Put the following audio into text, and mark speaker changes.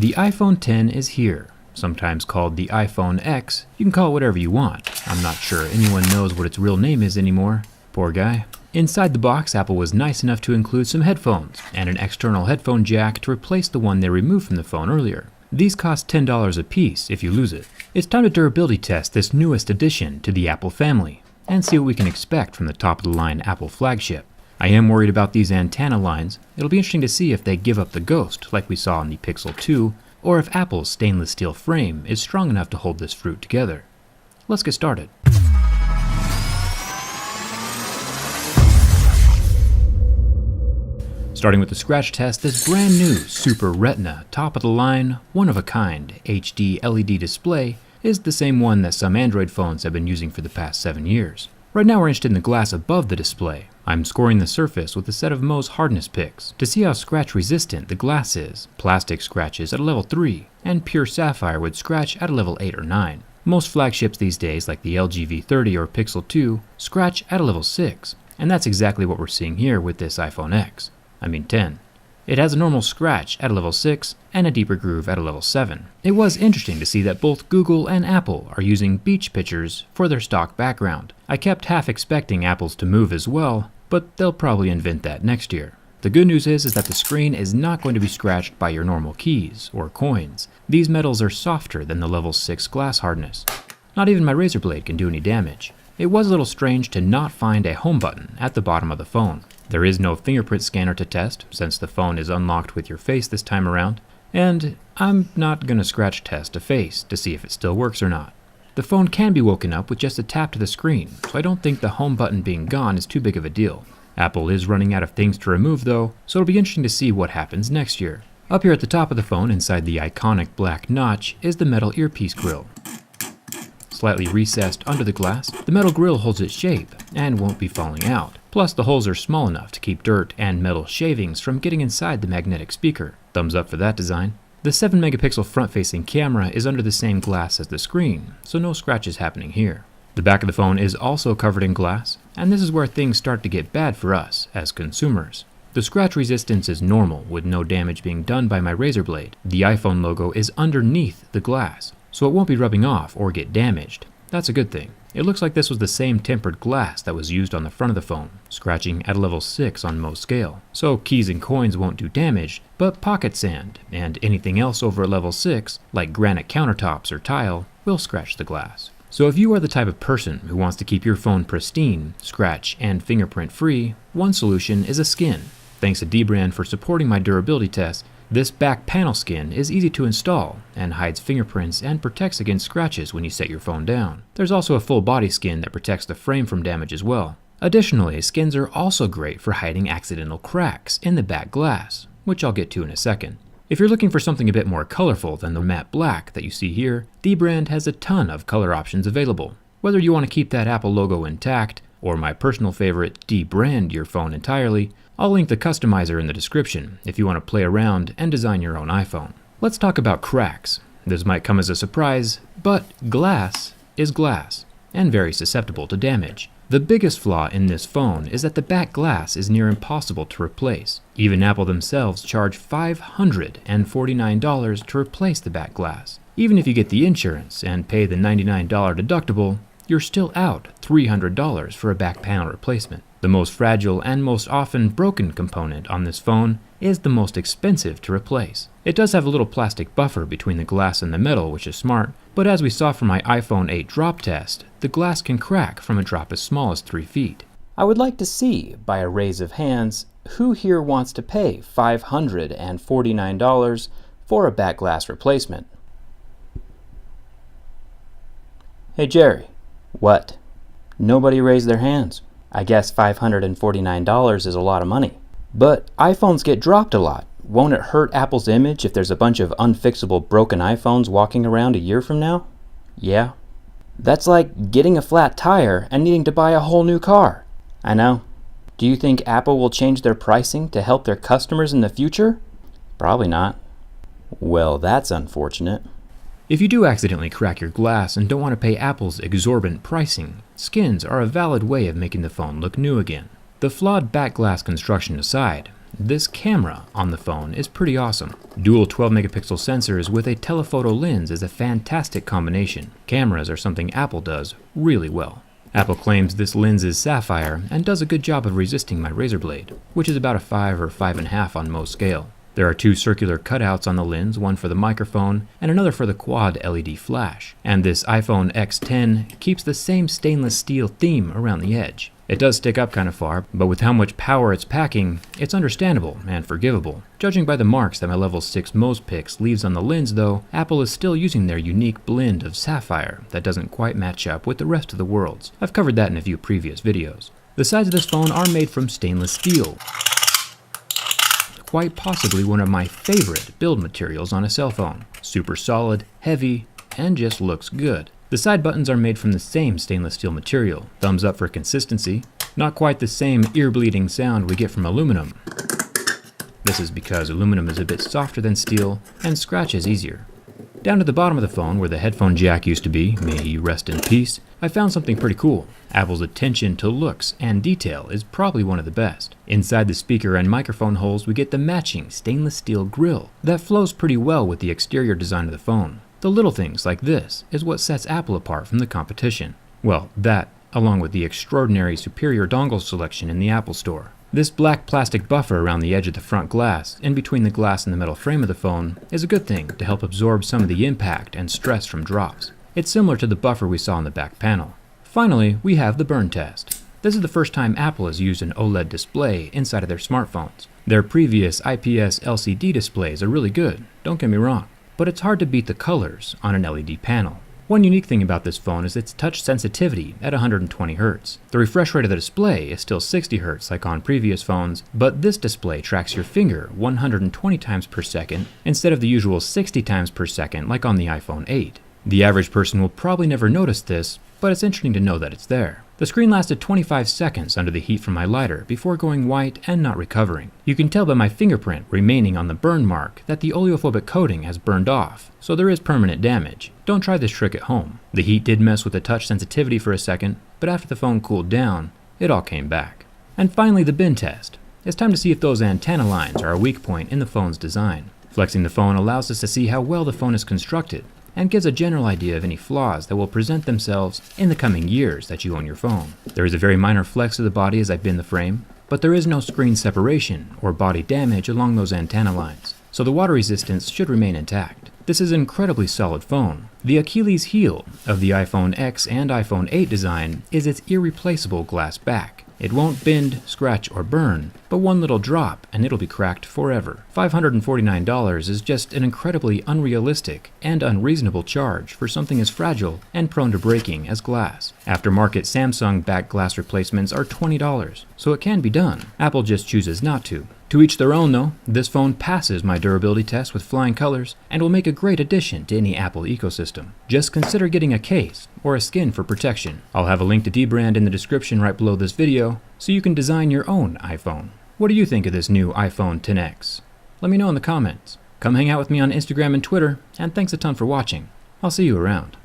Speaker 1: The iPhone X is here, sometimes called the iPhone X. You can call it whatever you want. I'm not sure anyone knows what its real name is anymore. Poor guy. Inside the box, Apple was nice enough to include some headphones and an external headphone jack to replace the one they removed from the phone earlier. These cost $10 a piece if you lose it. It's time to durability test this newest addition to the Apple family and see what we can expect from the top-of-the-line Apple flagship. I am worried about these antenna lines. It'll be interesting to see if they give up the ghost like we saw in the Pixel 2, or if Apple's stainless steel frame is strong enough to hold this fruit together. Let's get started. Starting with the scratch test, this brand new Super Retina, top-of-the-line, one-of-a-kind HD LED display is the same one that some Android phones have been using for the past 7 years. Right now we're interested in the glass above the display. I'm scoring the surface with a set of Mohs hardness picks to see how scratch resistant the glass is. Plastic scratches at a level 3, and pure sapphire would scratch at a level 8 or 9. Most flagships these days, like the LG V30 or Pixel 2, scratch at a level 6, and that's exactly what we're seeing here with this iPhone X. I mean 10. It has a normal scratch at a level 6 and a deeper groove at a level 7. It was interesting to see that both Google and Apple are using beach pictures for their stock background. I kept half expecting Apple's to move as well, but they'll probably invent that next year. The good news is that the screen is not going to be scratched by your normal keys or coins. These metals are softer than the level 6 glass hardness. Not even my razor blade can do any damage. It was a little strange to not find a home button at the bottom of the phone. There is no fingerprint scanner to test, since the phone is unlocked with your face this time around, and I'm not gonna scratch test a face to see if it still works or not. The phone can be woken up with just a tap to the screen, so I don't think the home button being gone is too big of a deal. Apple is running out of things to remove though, so it'll be interesting to see what happens next year. Up here at the top of the phone, inside the iconic black notch, is the metal earpiece grill. Slightly recessed under the glass, the metal grill holds its shape and won't be falling out. Plus, the holes are small enough to keep dirt and metal shavings from getting inside the magnetic speaker. Thumbs up for that design. The 7-megapixel front-facing camera is under the same glass as the screen, so no scratches happening here. The back of the phone is also covered in glass, and this is where things start to get bad for us as consumers. The scratch resistance is normal, with no damage being done by my razor blade. The iPhone logo is underneath the glass, so it won't be rubbing off or get damaged. That's a good thing. It looks like this was the same tempered glass that was used on the front of the phone, scratching at a level 6 on Mohs scale. So keys and coins won't do damage, but pocket sand and anything else over a level 6, like granite countertops or tile, will scratch the glass. So if you are the type of person who wants to keep your phone pristine, scratch, and fingerprint free, one solution is a skin. Thanks to dbrand for supporting my durability test, this back panel skin is easy to install and hides fingerprints and protects against scratches when you set your phone down. There's also a full body skin that protects the frame from damage as well. Additionally, skins are also great for hiding accidental cracks in the back glass, which I'll get to in a second. If you're looking for something a bit more colorful than the matte black that you see here, dbrand has a ton of color options available. Whether you want to keep that Apple logo intact, or my personal favorite, debrand your phone entirely, I'll link the customizer in the description if you want to play around and design your own iPhone. Let's talk about cracks. This might come as a surprise, but glass is glass, and very susceptible to damage. The biggest flaw in this phone is that the back glass is near impossible to replace. Even Apple themselves charge $549 to replace the back glass. Even if you get the insurance and pay the $99 deductible, you're still out $300 for a back panel replacement. The most fragile and most often broken component on this phone is the most expensive to replace. It does have a little plastic buffer between the glass and the metal, which is smart, but as we saw from my iPhone 8 drop test, the glass can crack from a drop as small as 3 feet. I would like to see, by a raise of hands, who here wants to pay $549 for a back glass replacement. Hey Jerry. What? Nobody raised their hands. I guess $549 is a lot of money. But iPhones get dropped a lot. Won't it hurt Apple's image if there's a bunch of unfixable broken iPhones walking around a year from now? Yeah. That's like getting a flat tire and needing to buy a whole new car. I know. Do you think Apple will change their pricing to help their customers in the future? Probably not. Well, that's unfortunate. If you do accidentally crack your glass and don't want to pay Apple's exorbitant pricing, skins are a valid way of making the phone look new again. The flawed back glass construction aside, this camera on the phone is pretty awesome. Dual 12 megapixel sensors with a telephoto lens is a fantastic combination. Cameras are something Apple does really well. Apple claims this lens is sapphire and does a good job of resisting my razor blade, which is about a 5 or 5.5 on most scale. There are two circular cutouts on the lens, one for the microphone and another for the quad LED flash. And this iPhone X10 keeps the same stainless steel theme around the edge. It does stick up kind of far, but with how much power it's packing, it's understandable and forgivable. Judging by the marks that my Level 6 Mozpix leaves on the lens though, Apple is still using their unique blend of sapphire that doesn't quite match up with the rest of the world's. I've covered that in a few previous videos. The sides of this phone are made from stainless steel. Quite possibly one of my favorite build materials on a cell phone. Super solid, heavy, and just looks good. The side buttons are made from the same stainless steel material. Thumbs up for consistency. Not quite the same ear-bleeding sound we get from aluminum. This is because aluminum is a bit softer than steel and scratches easier. Down at the bottom of the phone, where the headphone jack used to be, may he rest in peace, I found something pretty cool. Apple's attention to looks and detail is probably one of the best. Inside the speaker and microphone holes, we get the matching stainless steel grille that flows pretty well with the exterior design of the phone. The little things like this is what sets Apple apart from the competition. Well, that, along with the extraordinary superior dongle selection in the Apple Store. This black plastic buffer around the edge of the front glass, in between the glass and the metal frame of the phone, is a good thing to help absorb some of the impact and stress from drops. It's similar to the buffer we saw on the back panel. Finally, we have the burn test. This is the first time Apple has used an OLED display inside of their smartphones. Their previous IPS LCD displays are really good, don't get me wrong, but it's hard to beat the colors on an LED panel. One unique thing about this phone is its touch sensitivity at 120 Hz. The refresh rate of the display is still 60 Hz like on previous phones, but this display tracks your finger 120 times per second instead of the usual 60 times per second like on the iPhone 8. The average person will probably never notice this, but it's interesting to know that it's there. The screen lasted 25 seconds under the heat from my lighter before going white and not recovering. You can tell by my fingerprint remaining on the burn mark that the oleophobic coating has burned off, so there is permanent damage. Don't try this trick at home. The heat did mess with the touch sensitivity for a second, but after the phone cooled down, it all came back. And finally, the bin test. It's time to see if those antenna lines are a weak point in the phone's design. Flexing the phone allows us to see how well the phone is constructed, and gives a general idea of any flaws that will present themselves in the coming years that you own your phone. There is a very minor flex of the body as I bend the frame, but there is no screen separation or body damage along those antenna lines, so the water resistance should remain intact. This is an incredibly solid phone. The Achilles heel of the iPhone X and iPhone 8 design is its irreplaceable glass back. It won't bend, scratch, or burn, but one little drop and it'll be cracked forever. $549 is just an incredibly unrealistic and unreasonable charge for something as fragile and prone to breaking as glass. Aftermarket Samsung back glass replacements are $20, so it can be done. Apple just chooses not to. To each their own though, this phone passes my durability test with flying colors and will make a great addition to any Apple ecosystem. Just consider getting a case or a skin for protection. I'll have a link to dbrand in the description right below this video so you can design your own iPhone. What do you think of this new iPhone XS? Let me know in the comments. Come hang out with me on Instagram and Twitter, and thanks a ton for watching. I'll see you around.